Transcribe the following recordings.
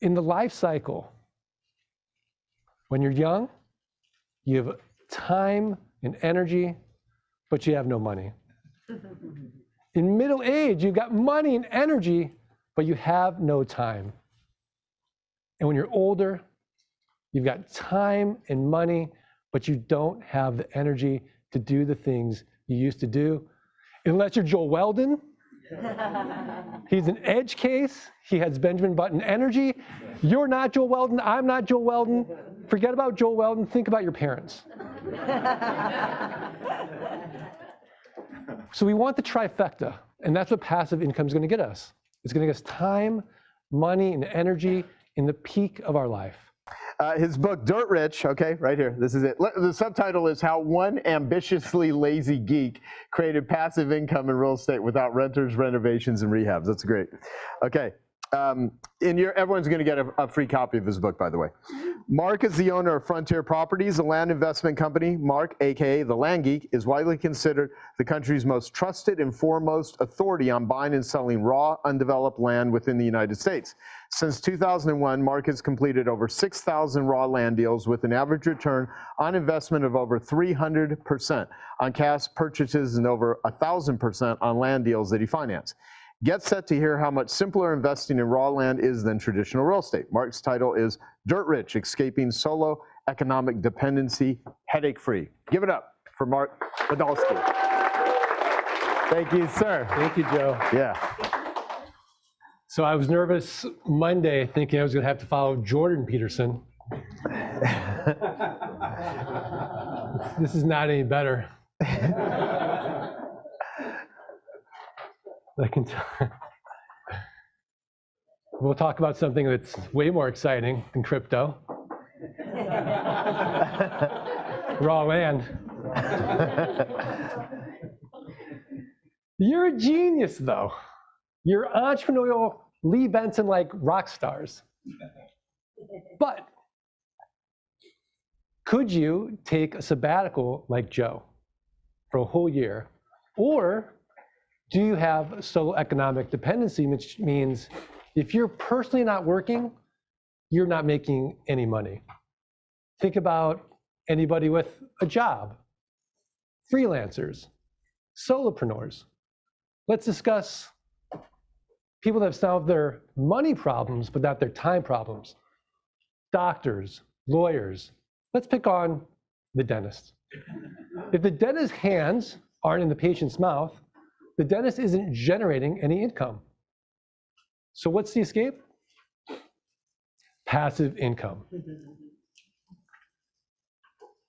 in the life cycle, when you're young, you have time and energy, but you have no money. In middle age, you've got money and energy, but you have no time. And when you're older, you've got time and money, but you don't have the energy to do the things you used to do. Unless you're Joel Weldon. He's an edge case. He has Benjamin Button energy. You're not Joel Weldon. I'm not Joel Weldon. Forget about Joel Weldon. Think about your parents. So we want the trifecta, and that's what passive income is going to get us. It's going to get us time, money, and energy in the peak of our life. His book, Dirt Rich, okay, right here, this is it. The subtitle is How One Ambitiously Lazy Geek Created Passive Income in Real Estate Without Renters, Renovations, and Rehabs. That's great. Okay, everyone's going to get a free copy of his book, by the way. Mark is the owner of Frontier Properties, a land investment company. Mark, aka the Land Geek, is widely considered the country's most trusted and foremost authority on buying and selling raw, undeveloped land within the United States. Since 2001, Mark has completed over 6,000 raw land deals with an average return on investment of over 300% on cash purchases and over 1,000% on land deals that he financed. Get set to hear how much simpler investing in raw land is than traditional real estate. Mark's title is Dirt Rich, Escaping Solo Economic Dependency, Headache-Free. Give it up for Mark Podolsky. Thank you, sir. Thank you, Joe. Yeah. So I was nervous Monday thinking I was going to have to follow Jordan Peterson. This is not any better. I can we'll talk about something that's way more exciting than crypto. Raw land. You're a genius, though. You're entrepreneurial, Lee Benson-like rock stars. But could you take a sabbatical like Joe for a whole year? Or do you have solo economic dependency, which means if you're personally not working, you're not making any money? Think about anybody with a job, freelancers, solopreneurs. Let's discuss people that have solved their money problems, but not their time problems. Doctors, lawyers. Let's pick on the dentist. If the dentist's hands aren't in the patient's mouth, the dentist isn't generating any income. So what's the escape? Passive income.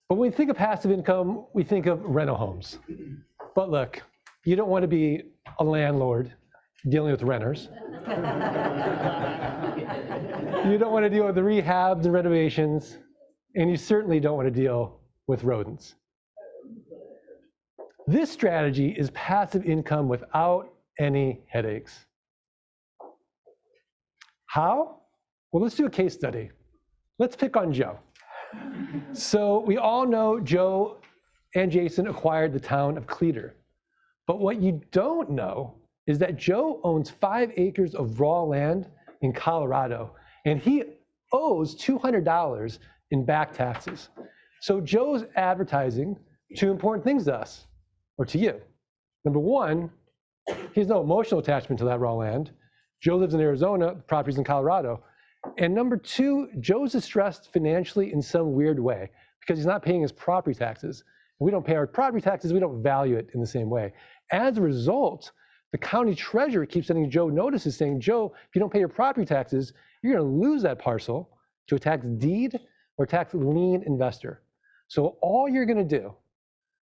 But when we think of passive income, we think of rental homes. But look, you don't want to be a landlord dealing with renters. You don't want to deal with the rehabs and renovations, and you certainly don't want to deal with rodents. This strategy is passive income without any headaches. How? Well, let's do a case study. Let's pick on Joe. So we all know Joe and Jason acquired the town of Cleator. But what you don't know is that Joe owns 5 acres of raw land in Colorado, and he owes $200 in back taxes. So Joe's advertising 2 important things to us, or to you. Number one, he has no emotional attachment to that raw land. Joe lives in Arizona, the property's in Colorado. And number 2, Joe's distressed financially in some weird way because he's not paying his property taxes. We don't pay our property taxes, we don't value it in the same way. As a result, the county treasurer keeps sending Joe notices saying, Joe, if you don't pay your property taxes, you're gonna lose that parcel to a tax deed or tax lien investor. So all you're gonna do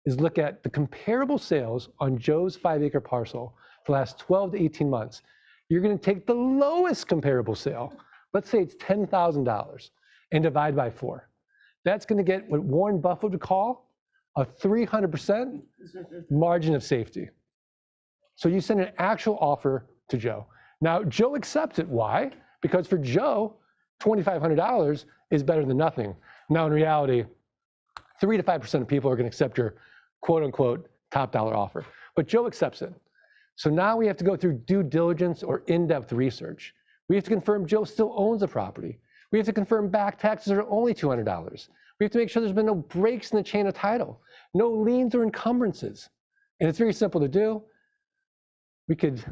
is look at the comparable sales on Joe's 5-acre parcel for the last 12 to 18 months. You're gonna take the lowest comparable sale, let's say it's $10,000, and divide by 4. That's gonna get what Warren Buffett would call a 300% margin of safety. So you send an actual offer to Joe. Now, Joe accepts it. Why? Because for Joe, $2,500 is better than nothing. Now, in reality, 3 to 5% of people are gonna accept your quote unquote top dollar offer, but Joe accepts it. So now we have to go through due diligence or in-depth research. We have to confirm Joe still owns the property. We have to confirm back taxes are only $200. We have to make sure there's been no breaks in the chain of title, no liens or encumbrances. And it's very simple to do. We could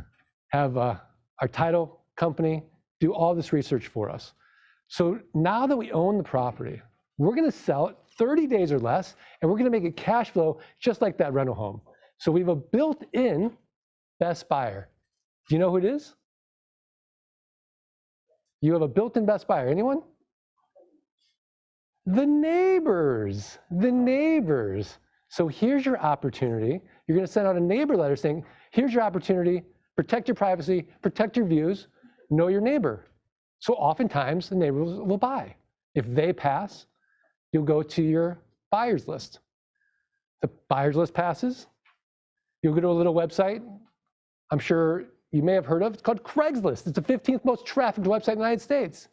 have our title company do all this research for us. So now that we own the property, we're going to sell it 30 days or less, and we're going to make it cash flow just like that rental home. So we have a built-in best buyer. Do you know who it is? You have a built-in best buyer. Anyone? The neighbors, the neighbors. So here's your opportunity. You're going to send out a neighbor letter saying, here's your opportunity, protect your privacy, protect your views, know your neighbor. So oftentimes the neighbors will buy. If they pass, you'll go to your buyers list. The buyers list passes, you'll go to a little website I'm sure you may have heard of. It's called Craigslist. It's the 15th most trafficked website in the United States.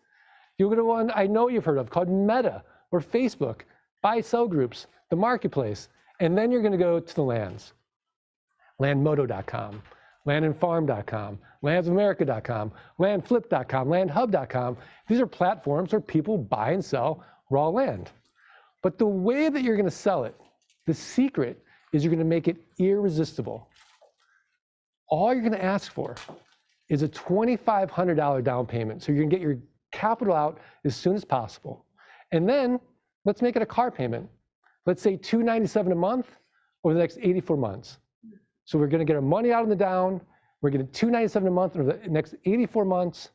You'll go to one I know you've heard of called Meta or Facebook, buy-sell groups, the marketplace, and then you're going to go to the lands. Landmodo.com, landandfarm.com, landsofamerica.com, landflip.com, landhub.com. These are platforms where people buy and sell raw land. But the way that you're going to sell it, the secret is you're going to make it irresistible. All you're going to ask for is a $2,500 down payment. So you're going to get your capital out as soon as possible. And then let's make it a car payment. Let's say $297 a month over the next 84 months. So we're going to get our money out on the down. We're going to $297 a month over the next 84 months.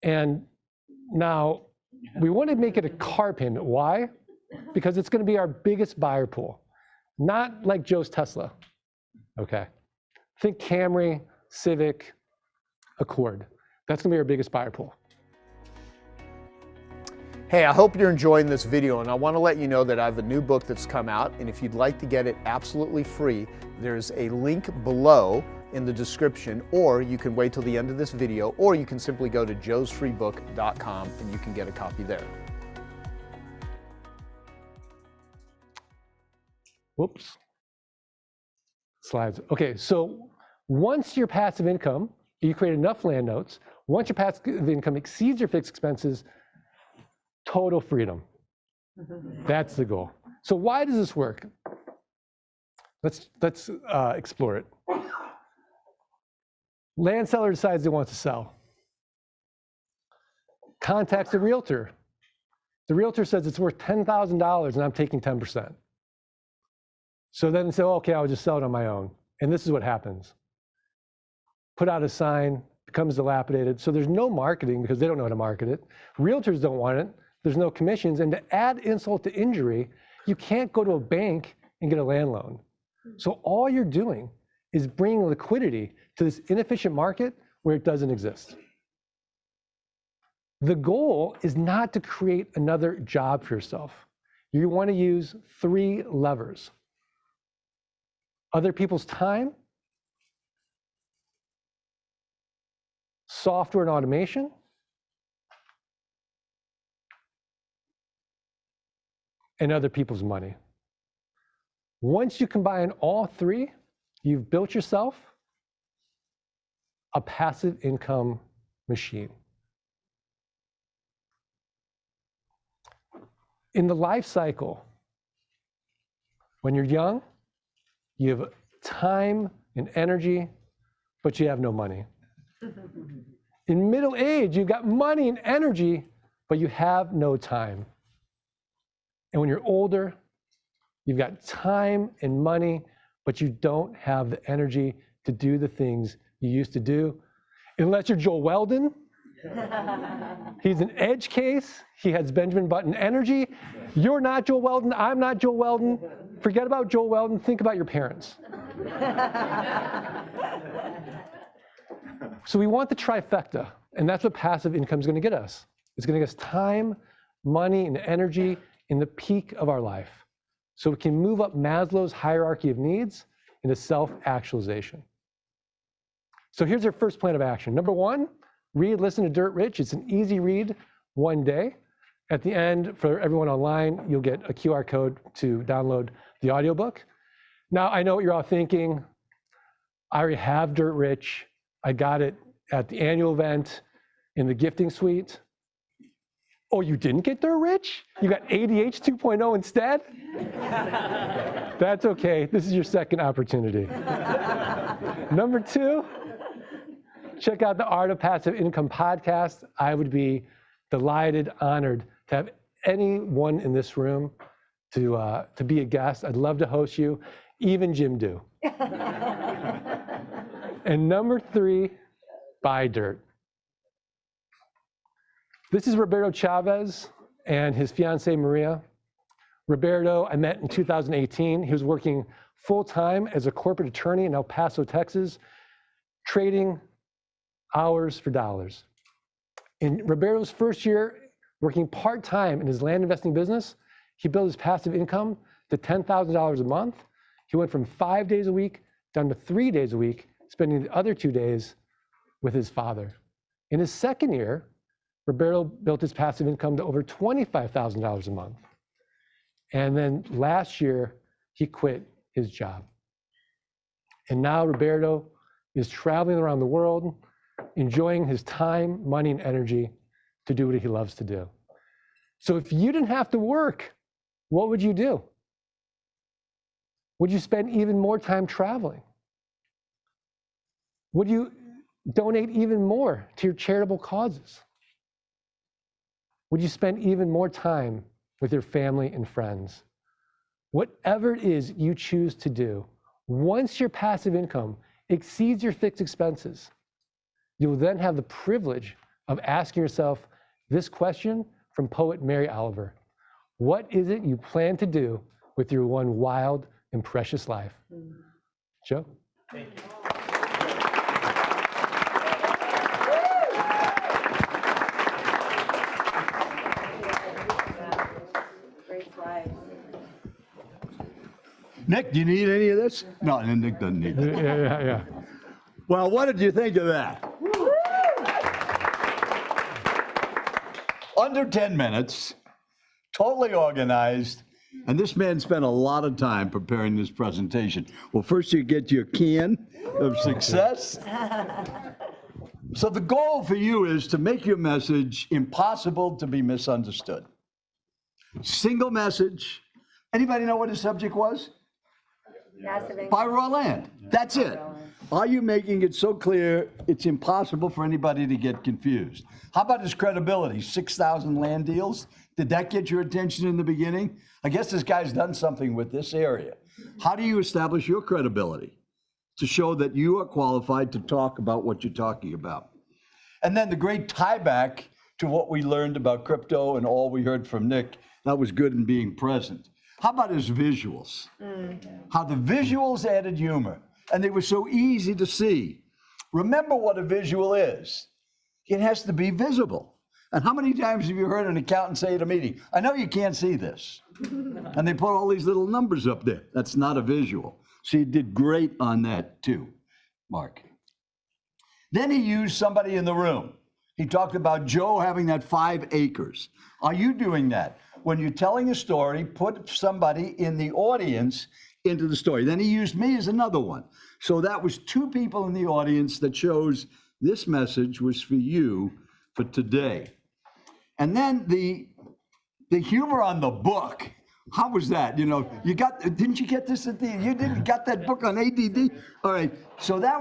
And now we want to make it a car payment. Why? Because it's going to be our biggest buyer pool. Not like Joe's Tesla. Okay. Think Camry, Civic, Accord. That's going to be our biggest buyer pool. Hey, I hope you're enjoying this video, and I want to let you know that I have a new book that's come out, and if you'd like to get it absolutely free, there's a link below in the description, or you can wait till the end of this video, or you can simply go to joesfreebook.com and you can get a copy there. Whoops. Slides. Okay, so once your passive income, you create enough land notes, once your passive income exceeds your fixed expenses, total freedom. That's the goal. So why does this work? Let's explore it. Land seller decides they want to sell. Contacts the realtor. The realtor says it's worth $10,000 and I'm taking 10%. So then they say, oh, okay, I'll just sell it on my own. And this is what happens. Put out a sign, becomes dilapidated. So there's no marketing because they don't know how to market it. Realtors don't want it. There's no commissions. And to add insult to injury, you can't go to a bank and get a land loan. So all you're doing is bringing liquidity to this inefficient market where it doesn't exist. The goal is not to create another job for yourself. You want to use 3 levers. Other people's time, software and automation, and other people's money. Once you combine all 3, you've built yourself a passive income machine. In the life cycle, when you're young, you have time and energy, but you have no money. In middle age, you've got money and energy, but you have no time. And when you're older, you've got time and money, but you don't have the energy to do the things you used to do. Unless you're Joel Weldon. He's an edge case. He has Benjamin Button energy. You're not Joel Weldon. I'm not Joel Weldon. Forget about Joel Weldon. Think about your parents. So we want the trifecta, and that's what passive income is going to get us. It's going to get us time, money, and energy in the peak of our life. So we can move up Maslow's hierarchy of needs into self-actualization. So here's our first plan of action. Number 1, read, listen to Dirt Rich. It's an easy read, 1 day. At the end, for everyone online, you'll get a QR code to download the audiobook. Now, I know what you're all thinking. I already have Dirt Rich. I got it at the annual event. in the gifting suite. Oh, you didn't get Dirt Rich? You got ADH 2.0 instead? That's okay. This is your second opportunity. Number 2, check out the Art of Passive Income podcast. I would be delighted, honored to have anyone in this room to be a guest. I'd love to host you, even Jim do. And number 3, buy dirt. This is Roberto Chavez and his fiancée, Maria. Roberto, I met in 2018. He was working full-time as a corporate attorney in El Paso, Texas, trading hours for dollars. In Roberto's first year, working part-time in his land investing business, he built his passive income to $10,000 a month. He went from 5 days a week down to 3 days a week, spending the other 2 days with his father. In his second year, Roberto built his passive income to over $25,000 a month. And then last year, he quit his job. And now Roberto is traveling around the world, enjoying his time, money, and energy to do what he loves to do. So if you didn't have to work, what would you do? Would you spend even more time traveling? Would you donate even more to your charitable causes? Would you spend even more time with your family and friends? Whatever it is you choose to do, once your passive income exceeds your fixed expenses, you'll then have the privilege of asking yourself this question from poet Mary Oliver. What is it you plan to do with your one wild and precious life? Joe? Thank you. Nick, do you need any of this? No, Nick doesn't need it. Yeah. Well, what did you think of that? Under 10 minutes, totally organized, and this man spent a lot of time preparing this presentation. Well, first you get your can of success. So the goal for you is to make your message impossible to be misunderstood. Single message. Anybody know what his subject was? Buy raw land. That's it. Are you making it so clear it's impossible for anybody to get confused? How about his credibility? 6,000 land deals? Did that get your attention in the beginning? I guess this guy's done something with this area. How do you establish your credibility to show that you are qualified to talk about what you're talking about? And then the great tie back to what we learned about crypto and all we heard from Nick, that was good in being present. How about his visuals? How the visuals added humor, and they were so easy to see. Remember what a visual is. It has to be visible. And how many times have you heard an accountant say at a meeting, I know you can't see this. And they put all these little numbers up there. That's not a visual. So you did great on that too, Mark. Then he used somebody in the room. He talked about Joe having that 5 acres. Are you doing that? When you're telling a story, put somebody in the audience into the story. Then he used me as another one. So that was 2 people in the audience that shows this message was for you for today. And then the humor on the book. How was that? You know, didn't you get this you didn't got that book on ADD? All right. So that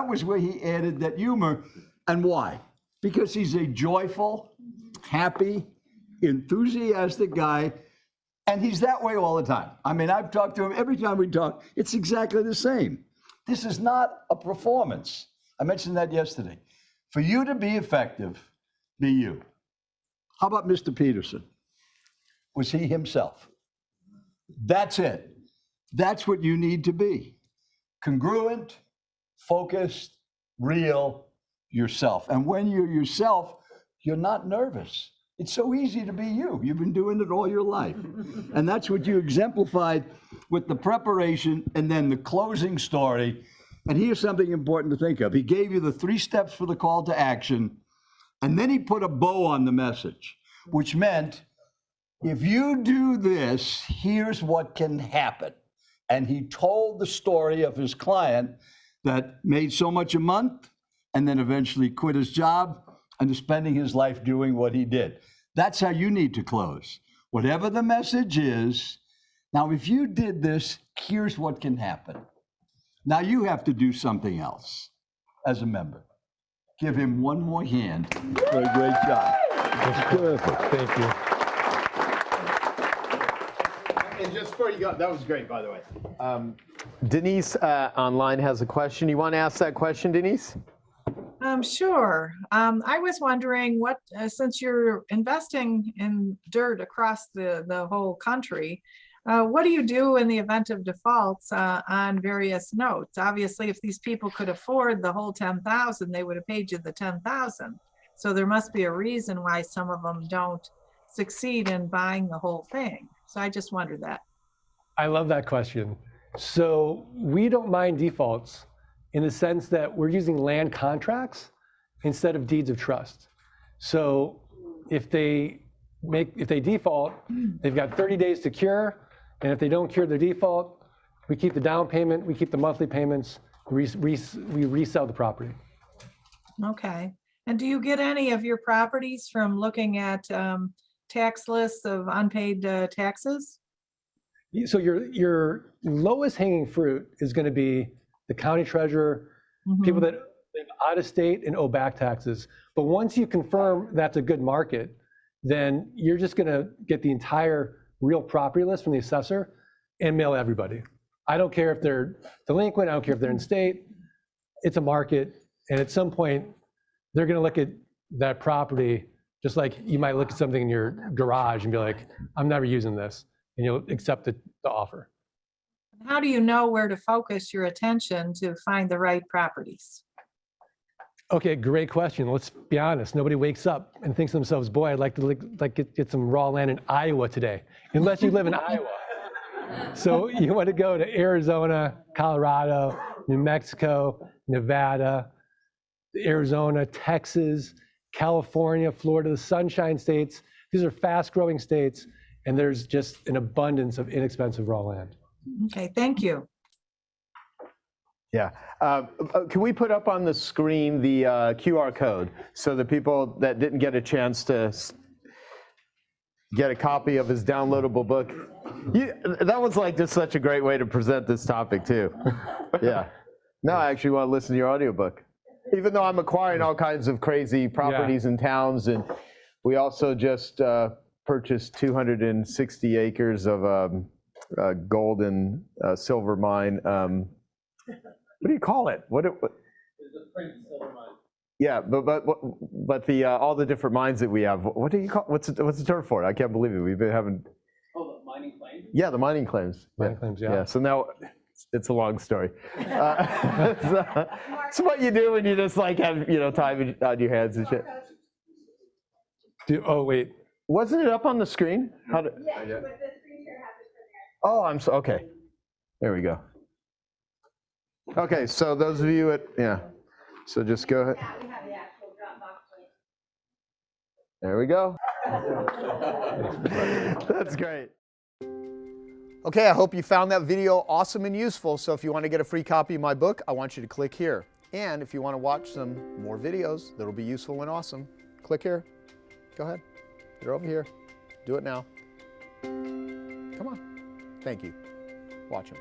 was where he added that humor. And why? Because he's a joyful, happy, enthusiastic guy, and he's that way all the time. I mean, I've talked to him every time we talk, it's exactly the same. This is not a performance. I mentioned that yesterday. For you to be effective, be you. How about Mr. Peterson? Was he himself? That's it. That's what you need to be. Congruent, focused, real, yourself. And when you're yourself, you're not nervous. It's so easy to be you. You've been doing it all your life. And that's what you exemplified with the preparation and then the closing story. And here's something important to think of. He gave you the 3 steps for the call to action, and then he put a bow on the message, which meant, if you do this, here's what can happen. And he told the story of his client that made so much a month and then eventually quit his job and spending his life doing what he did. That's how you need to close. Whatever the message is, now if you did this, here's what can happen. Now you have to do something else as a member. Give him one more hand for a great job. That's perfect. Thank you. And just before you go, that was great, by the way. Denise online has a question. You want to ask that question, Denise? Sure. I was wondering what, since you're investing in dirt across the whole country, what do you do in the event of defaults on various notes? Obviously, if these people could afford the whole 10,000, they would have paid you the 10,000. So there must be a reason why some of them don't succeed in buying the whole thing. So I just wondered that. I love that question. So we don't mind defaults in the sense that we're using land contracts instead of deeds of trust. So if they default, they've got 30 days to cure. And if they don't cure their default, we keep the down payment, we keep the monthly payments, we resell the property. Okay. And do you get any of your properties from looking at tax lists of unpaid taxes? So your lowest hanging fruit is going to be the county treasurer, people that live out of state and owe back taxes. But once you confirm that's a good market, then you're just going to get the entire real property list from the assessor and mail everybody. I don't care if they're delinquent, I don't care if they're in state. It's a market, and at some point, they're going to look at that property just like you might look at something in your garage and be like, I'm never using this, and you'll accept the offer. How do you know where to focus your attention to find the right properties? Okay, great question. Let's be honest. Nobody wakes up and thinks to themselves, boy, I'd like to get some raw land in Iowa today, unless you live in Iowa. So you want to go to Arizona, Colorado, New Mexico, Nevada, Arizona, Texas, California, Florida, the Sunshine States. These are fast-growing states, and there's just an abundance of inexpensive raw land. Okay, thank you. Yeah. Can we put up on the screen the QR code so the people that didn't get a chance to get a copy of his downloadable book? That was like just such a great way to present this topic too. Yeah. Now I actually want to listen to your audiobook. Even though I'm acquiring all kinds of crazy properties in towns, and we also just purchased 260 acres of gold and silver mine. What do you call it? It's a silver mine. Yeah, but the all the different mines that we have. What do you call? What's the term for it? I can't believe it. We've been having. Oh, the mining claims? Yeah, the mining claims. Mining claims, yeah. Yeah. So now it's a long story. It's what you do when you just like have time on your hands and shit. Oh wait. Wasn't it up on the screen? Yeah, but the screen share happens from there. Oh, okay. There we go. Okay, so those of you so just go ahead. Yeah, we have the actual Dropbox link. There we go. That's great. Okay, I hope you found that video awesome and useful. So if you want to get a free copy of my book, I want you to click here. And if you want to watch some more videos that'll be useful and awesome, click here. Go ahead. They're over here. Do it now. Come on. Thank you. Watch them.